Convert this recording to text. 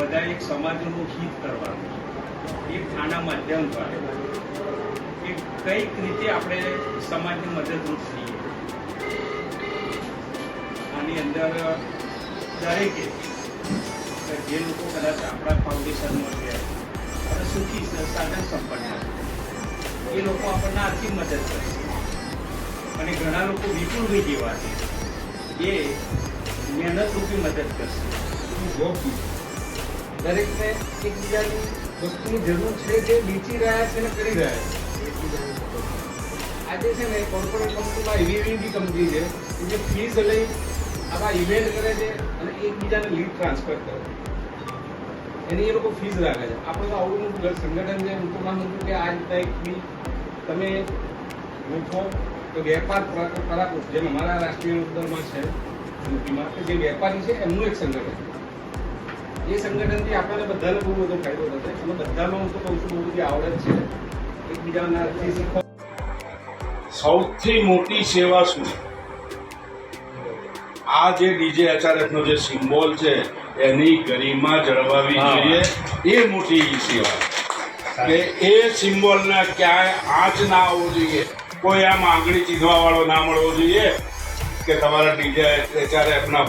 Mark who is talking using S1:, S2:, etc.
S1: બધા એક સમાજનું હિત કરવાનું છે, એક નાના માધ્યમ દ્વારા કે કઈક રીતે આપણે સમાજને મદદરૂપ થઈએ. આની અંદર દરેકે જે લોકો કદાચ આપણા ફાઉન્ડેશનમાં છે અને સુખી સાધન સંપન્ન એ લોકો આપણને આર્થિક મદદ કરશે. અને ઘણા લોકો વિપુલભાઈ જેવા છે એ મહેનતરૂપી મદદ કરશે.
S2: દરેકને એકબીજાની વસ્તુની જરૂર છે, જે વેચી રહ્યા છે અને કરી રહ્યા છે. આજે છે ને કોર્પોરેટ કંપનીમાં એવી બી કંપની છે કે જે ફીસ લઈ આવા ઇવેન્ટ કરે છે અને એકબીજાને લીડ ટ્રાન્સફર કરે એની એ લોકો ફીસ રાખે છે. આપણે તો આવું મોટું સંગઠન છે. હું તો માનું છું કે આ રીતના એક બી તમે ગોઠવો તો વેપાર કરાવો, જેમ અમારા રાષ્ટ્રીય ઉદ્યોગમાં છે યુપીમાં કે જે વેપારી છે એમનું એક સંગઠન. એ સંગઠનથી આપણને બધાને બહુ બધો ફાયદો થશે અને બધામાં હું તો કહું છું બહુ બધી આવડત છે એકબીજાનાથી શીખવા.
S3: સૌથી મોટી સેવા શું? આ જે ડીજે એચઆરએફ નો જે સિમ્બોલ છે એની ગરિમા જળવાવી જોઈએ. એ મોટી સેવા કે એ સિમ્બોલને ક્યાંય આંચ ના આવવો જોઈએ, કોઈ આમ આંગળી ચીધવા વાળો ના મળવો જોઈએ કે તમારા ડીજે એચઆરએફ ના